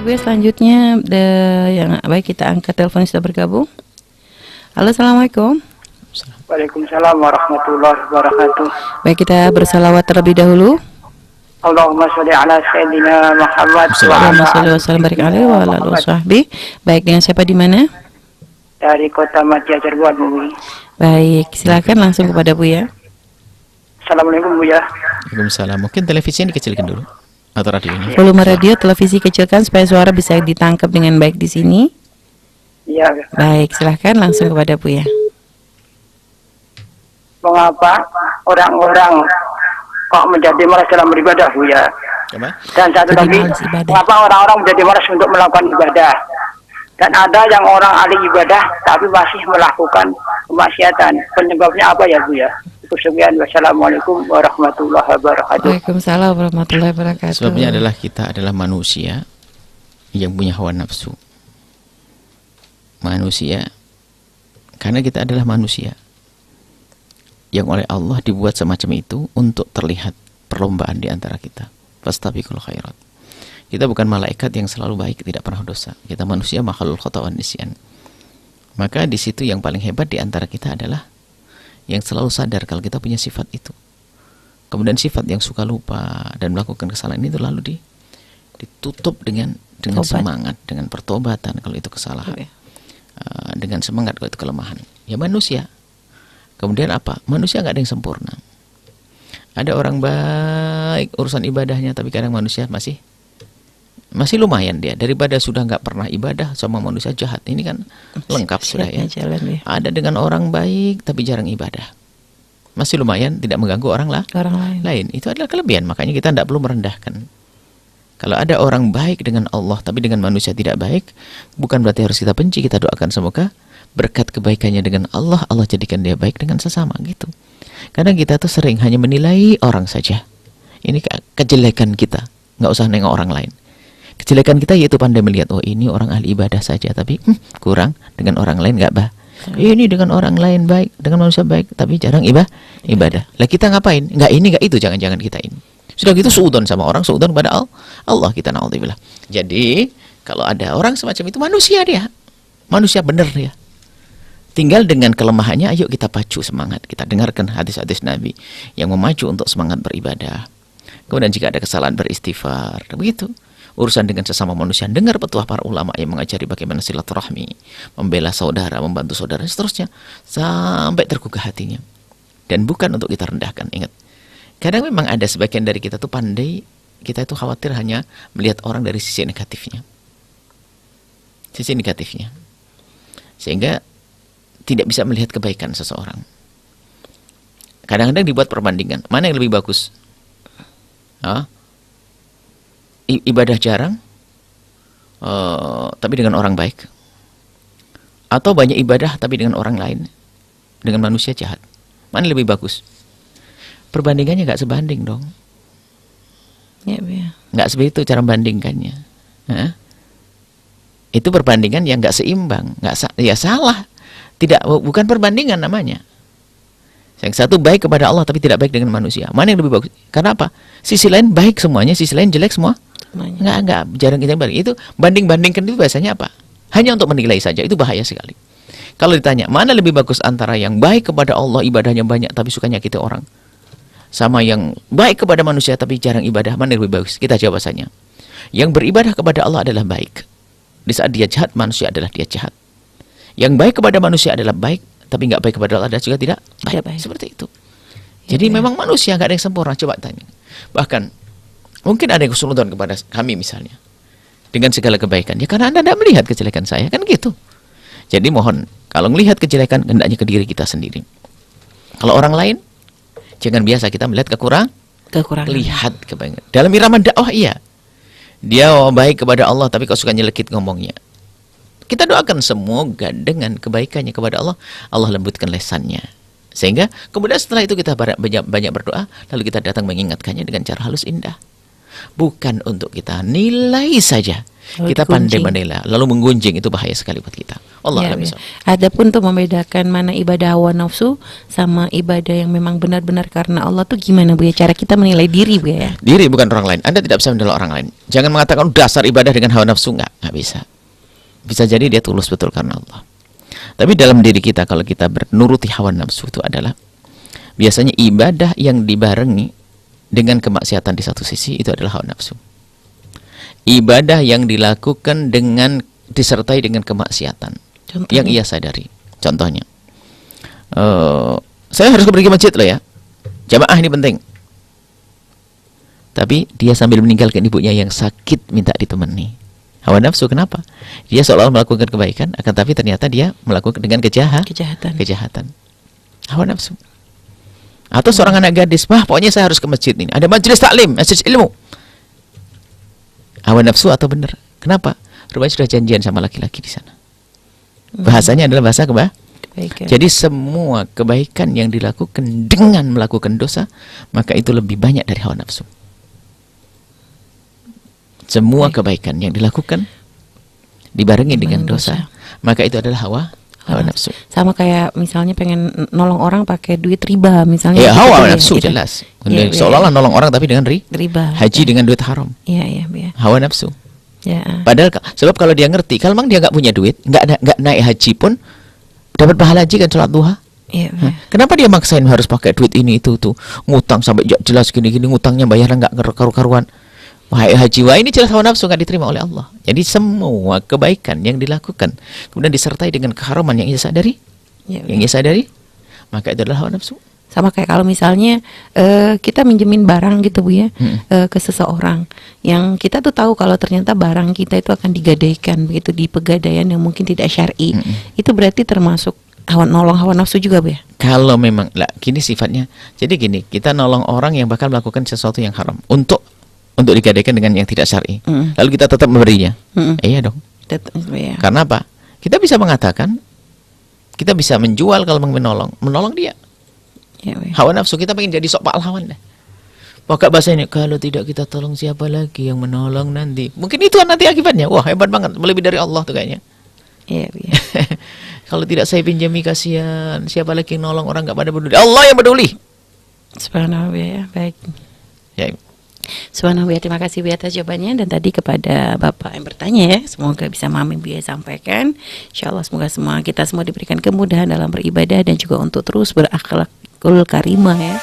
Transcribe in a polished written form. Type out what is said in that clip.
Ibu, selanjutnya yang baik kita angkat telepon sudah bergabung. Halo, assalamualaikum. Waalaikumsalam warahmatullahi wabarakatuh. Baik, kita bersalawat terlebih dahulu. Allahumma sholli ala sayyidina Muhammad wa ala Allahumma sholli wa sallim barik alaihi wa ala alihi washabbi. Baik, dengan siapa di mana? dari kota Madia Cirebon, Bu. Baik, silakan langsung kepada Bu ya. Assalamualaikum, Bu ya. Waalaikumsalam. Mungkin televisinya dikecilkan dulu atau radionya. Volume radio, televisi kecilkan supaya suara bisa ditangkap dengan baik di sini. Iya. Baik, silakan langsung kepada Bu ya. Mengapa orang-orang kok menjadi malas dalam beribadah, Bu ya? Coba. Dan satu Jadi lagi, malas ibadah. mengapa orang-orang menjadi malas untuk melakukan ibadah? Dan ada yang orang ahli ibadah tapi masih melakukan kemaksiatan. Penyebabnya apa ya, Bu ya? Sekian, wassalamualaikum warahmatullahi wabarakatuh. Waalaikumsalam warahmatullahi wabarakatuh. Sebabnya adalah kita adalah manusia yang punya hawa nafsu. Manusia, karena kita adalah manusia yang oleh Allah dibuat semacam itu untuk terlihat perlombaan di antara kita. Fastabiqul khairat. Kita bukan malaikat yang selalu baik, tidak pernah dosa. Kita manusia makhluk khata' wan nisyan. Maka di situ yang paling hebat di antara kita adalah yang selalu sadar kalau kita punya sifat itu. Kemudian sifat yang suka lupa dan melakukan kesalahan itu lalu ditutup dengan semangat, dengan pertobatan kalau itu kesalahan. Dengan semangat kalau itu kelemahan. Ya manusia. Kemudian apa? Manusia nggak ada yang sempurna. Ada orang baik urusan ibadahnya, tapi kadang manusia masih lumayan dia daripada sudah nggak pernah ibadah sama manusia jahat. Ini kan lengkap sudah ya. Ada dengan orang baik tapi jarang ibadah, masih lumayan tidak mengganggu orang lain. Itu adalah kelebihan. Makanya kita tidak perlu merendahkan. Kalau ada orang baik dengan Allah tapi dengan manusia tidak baik, bukan berarti harus kita benci. Kita doakan semoga berkat kebaikannya dengan Allah jadikan dia baik dengan sesama gitu. Kadang kita tuh sering hanya menilai orang saja. Ini kejelekan kita, nggak usah nengok orang lain. Kejelekan kita yaitu pandai melihat, oh ini orang ahli ibadah saja tapi kurang, dengan orang lain nggak ini dengan orang lain baik, dengan manusia baik tapi jarang ibadah. Lah kita ngapain? Nggak ini nggak itu, jangan-jangan kita ini. Sudah gitu suudon sama orang, suudon pada Allah, kita naudzubillah. Jadi kalau ada orang semacam itu, manusia dia, manusia benar dia. Tinggal dengan kelemahannya, ayo kita pacu semangat. Kita dengarkan hadis-hadis Nabi yang memacu untuk semangat beribadah. Kemudian jika ada kesalahan beristighfar, begitu. Urusan dengan sesama manusia, dengar petuah para ulama yang mengajari bagaimana silaturahmi, membela saudara, membantu saudara, seterusnya, sampai tergugah hatinya. Dan bukan untuk kita rendahkan, ingat. Kadang memang ada sebagian dari kita tuh pandai, kita itu khawatir hanya melihat orang dari sisi negatifnya. Sisi negatifnya. Sehingga tidak bisa melihat kebaikan seseorang. Kadang-kadang dibuat perbandingan, mana yang lebih bagus? Ibadah jarang, tapi dengan orang baik, atau banyak ibadah tapi dengan orang lain, dengan manusia jahat. Mana yang lebih bagus? Perbandingannya nggak sebanding dong. Nggak seperti itu cara membandingkannya. Itu perbandingan yang nggak seimbang, ya salah. Bukan perbandingan namanya. Yang satu baik kepada Allah tapi tidak baik dengan manusia. Mana yang lebih bagus? Karena apa? Sisi lain baik semuanya, sisi lain jelek semua. Enggak, jarang kita banding. Itu banding-bandingkan itu biasanya apa? Hanya untuk menilai saja, itu bahaya sekali. Kalau ditanya, mana lebih bagus antara yang baik kepada Allah, ibadahnya banyak tapi suka nyakiti orang, sama yang baik kepada manusia tapi jarang ibadah, mana yang lebih bagus? Kita jawab bahasanya, yang beribadah kepada Allah adalah baik. Di saat dia jahat, manusia adalah dia jahat. Yang baik kepada manusia adalah baik, tapi nggak baik kepada Allah juga tidak baik. Seperti itu. Jadi memang manusia nggak ada yang sempurna. Coba tanya. Bahkan mungkin ada yang kesulitan kepada kami misalnya dengan segala kebaikan. Ya karena Anda tidak melihat kejelekan saya, kan gitu. Jadi mohon, kalau melihat kejelekan, hendaknya ke diri kita sendiri. Kalau orang lain, jangan biasa kita melihat kekurangan. Lihat kebaikan. Dalam irama dakwah iya. Dia baik kepada Allah, tapi kok suka nyelekit ngomongnya. Kita doakan semoga dengan kebaikannya kepada Allah, Allah lembutkan lesannya. Sehingga kemudian setelah itu kita banyak berdoa, lalu kita datang mengingatkannya dengan cara halus indah. bukan untuk kita nilai saja. Lalu Kita pandai digunjing. menilai, lalu menggunjing, itu bahaya sekali buat kita. Allah Ya, alam ya. bisawab. Adapun untuk membedakan mana ibadah hawa nafsu sama ibadah yang memang benar-benar karena Allah tuh gimana Bu ya? Cara kita menilai diri Bu ya? Diri bukan orang lain. Anda tidak bisa menilai orang lain. Jangan mengatakan dasar ibadah dengan hawa nafsu, nggak bisa. Bisa jadi dia tulus betul karena Allah. Tapi dalam diri kita, kalau kita menuruti hawa nafsu, itu adalah biasanya ibadah yang dibarengi dengan kemaksiatan di satu sisi, itu adalah hawa nafsu. Ibadah yang dilakukan dengan disertai dengan kemaksiatan Contohnya? yang ia sadari. Contohnya, saya harus pergi ke masjid loh ya, jamaah ini penting. Tapi dia sambil meninggalkan ibunya yang sakit minta ditemani. Hawa nafsu, kenapa? Dia seolah melakukan kebaikan, akan tapi ternyata dia melakukan dengan kejahatan. Hawa nafsu. Atau seorang anak gadis, pokoknya saya harus ke masjid ini. Ada majelis taklim, majelis ilmu. Hawa nafsu atau benar? Kenapa? Rupanya sudah janjian sama laki-laki di sana. Bahasanya adalah bahasa Kebaikan. Jadi semua kebaikan yang dilakukan dengan melakukan dosa, maka itu lebih banyak dari hawa nafsu. Semua kebaikan yang dilakukan dibarengi dengan dosa, maka itu adalah hawa nafsu. Sama kayak misalnya pengen nolong orang pakai duit riba misalnya. Ya, gitu hawa ya, nafsu itu. jelas. Iya, Seolah-olah nolong orang tapi dengan riba. haji dengan duit haram. Iya. Hawa nafsu. Ya. Padahal sebab kalau dia ngerti, kalau memang dia nggak punya duit, nggak naik haji pun dapat pahala haji kan, sholat duha. Iya. Kenapa dia maksain harus pakai duit ini itu tuh, ngutang sampai jelas gini-gini, ngutangnya bayarnya nggak karu-karuan. Wahai haji, wah ini jelas hawa nafsu, nggak diterima oleh Allah. Jadi semua kebaikan yang dilakukan kemudian disertai dengan keharaman yang ia sadari, maka itu adalah hawa nafsu. Sama kayak kalau misalnya kita minjemin barang gitu Bu ya, ke seseorang yang kita tuh tahu kalau ternyata barang kita itu akan digadaikan begitu di pegadaian yang mungkin tidak syar'i. Itu berarti termasuk nolong hawa nafsu juga Bu ya? Kalau memang gini sifatnya. Jadi gini, kita nolong orang yang bakal melakukan sesuatu yang haram untuk digadaikan dengan yang tidak syar'i. Lalu kita tetap memberinya. Iya dong. Ya. Karena apa? Kita bisa mengatakan, kita bisa menjual kalau menolong dia. Ya, Hawa nafsu kita pengen jadi sok pahlawan dah. Pakai bahasa ini, kalau tidak kita tolong siapa lagi yang menolong nanti? Mungkin itu nanti akibatnya. Wah, hebat banget, melebihi dari Allah tuh kayaknya. Iya. Kalau tidak saya pinjami, kasihan. Siapa lagi yang nolong, orang nggak pada peduli. Allah yang peduli. Subhanallah ya, baik. Ya. Subhanallah, terima kasih Bu atas jawabannya. Dan tadi kepada Bapak yang bertanya ya, semoga bisa memahami Bu sampaikan. Insyaallah semoga kita semua diberikan kemudahan dalam beribadah dan juga untuk terus berakhlakul karimah ya.